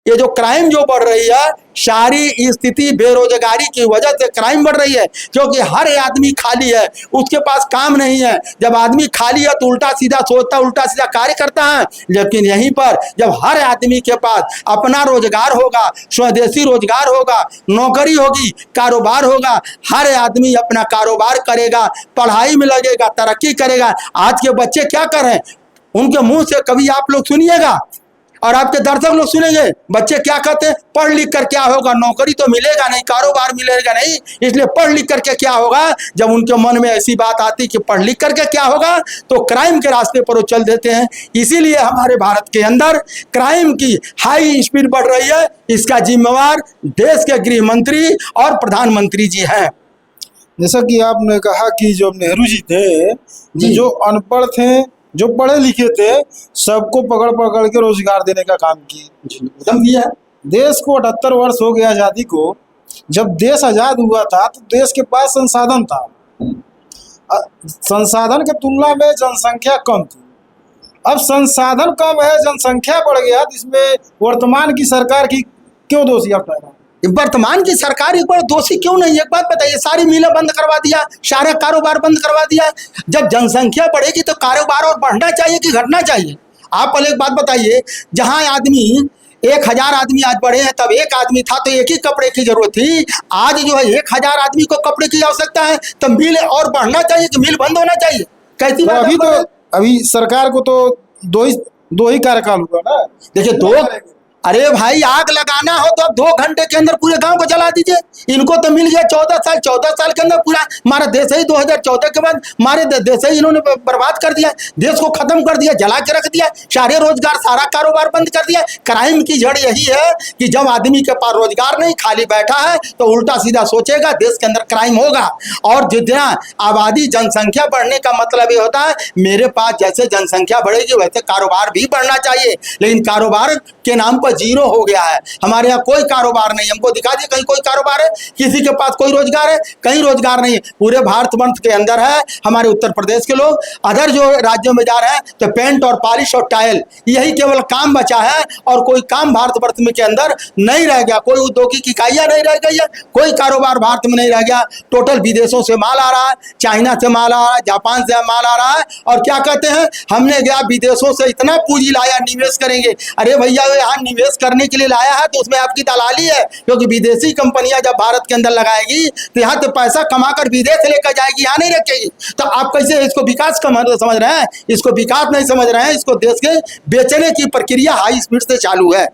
ये जो क्राइम जो बढ़ रही है, सारी स्थिति बेरोजगारी की वजह से क्राइम बढ़ रही है, क्योंकि हर आदमी खाली है, उसके पास काम नहीं है। जब आदमी खाली है तो उल्टा सीधा सोचता, उल्टा सीधा कार्य करता है। लेकिन यहीं पर जब हर आदमी के पास अपना रोजगार होगा, स्वदेशी रोजगार होगा, नौकरी होगी, कारोबार होगा, हर आदमी अपना कारोबार करेगा, पढ़ाई में लगेगा, तरक्की करेगा। आज के बच्चे क्या कर रहे हैं, उनके मुंह से कभी आप लोग सुनिएगा और आपके दर्शक लोग सुनेंगे, बच्चे क्या कहते हैं, पढ़ लिख कर क्या होगा, नौकरी तो मिलेगा नहीं, कारोबार मिलेगा नहीं, इसलिए पढ़ लिख करके क्या होगा। जब उनके मन में ऐसी बात आती कि पढ़ लिख करके क्या होगा, तो क्राइम के रास्ते पर वो चल देते हैं। इसीलिए हमारे भारत के अंदर क्राइम की हाई स्पीड बढ़ रही है। इसका जिम्मेवार देश के गृह मंत्री और प्रधानमंत्री जी हैं। जैसा कि आपने कहा कि जो नेहरू जी थे, जो अनपढ़ थे, जो पढ़े लिखे थे, सबको पकड़ पकड़ के रोजगार देने का काम किए, एकदम दिया है। देश को 78 वर्ष हो गया आजादी को। जब देश आजाद हुआ था तो देश के पास संसाधन था, संसाधन के तुलना में जनसंख्या कम थी। अब संसाधन कम है, जनसंख्या बढ़ गया, तो इसमें वर्तमान की सरकार की क्यों दोषी आप ठहरा? वर्तमान की सरकार एक बार दोषी क्यों नहीं, एक बात बताइए, सारी मिलें बंद करवा दिया, सारा कारोबार बंद करवा दिया। जब जनसंख्या बढ़ेगी तो कारोबार और बढ़ना चाहिए कि घटना चाहिए? आप पहले एक बात बताइए, जहां आदमी 1000 आदमी आज बढ़े हैं, तब एक आदमी था तो एक ही कपड़े की जरूरत थी। आज जो है 1000 आदमी को कपड़े की आवश्यकता है, तो मिल और बढ़ना चाहिए कि मिल बंद होना चाहिए? कैसी बात? अभी सरकार को तो दो ही कार्यकाल हुआ ना। देखिए, अरे भाई, आग लगाना हो तो अब 2 घंटे के अंदर पूरे गांव को जला दीजिए। इनको तो मिल गया 14 साल के अंदर पूरा हमारा देश ही 2014 के बाद हमारे देश ही इन्होंने बर्बाद कर दिया, देश को खत्म कर दिया, जला के रख दिया, सारे रोजगार सारा कारोबार बंद कर दिया। क्राइम की जड़ यही है कि जब आदमी के पास रोजगार नहीं, खाली बैठा है, तो उल्टा सीधा सोचेगा, देश के अंदर क्राइम होगा। और जितना आबादी जनसंख्या बढ़ने का मतलब ये होता है, मेरे पास जैसे जनसंख्या बढ़ेगी वैसे कारोबार भी बढ़ना चाहिए। लेकिन कारोबार के नाम पर जीरो हो गया है। हमारे यहाँ कोई कारोबार नहीं, हमको दिखा दिए कहीं कोई कारोबार है, किसी के पास कोई रोजगार है? कहीं रोजगार नहीं है। पूरे भारतवर्ष के अंदर है, हमारे उत्तर प्रदेश के लोग अदर जो राज्यों में जा रहे हैं तो पेंट और पॉलिश और टाइल, यही केवल काम बचा है, और कोई काम भारतवर्ष में के अंदर नहीं रह गया। कोई औद्योगिक इकाइयां नहीं रह गई है, कोई कारोबार भारत में नहीं रह गया। टोटल विदेशों से माल आ रहा है, चाइना से माल आ रहा है, जापान से माल आ रहा है, और क्या कहते हैं, हमने गया विदेशों से इतना पूंजी लाया, निवेश करेंगे। अरे भैया, यहाँ निवेश करने के लिए लाया है तो उसमें आपकी दलाली है, क्योंकि विदेशी कंपनियां जब भारत के अंदर लगाएगी तो यहाँ तो पैसा कमाकर विदेश लेकर जाएगी, यहाँ नहीं रखेगी। तो आप कैसे इसको विकास का महत्व समझ रहे हैं? इसको विकास नहीं समझ रहे हैं, इसको देश के बेचने की प्रक्रिया हाई स्पीड से चालू है।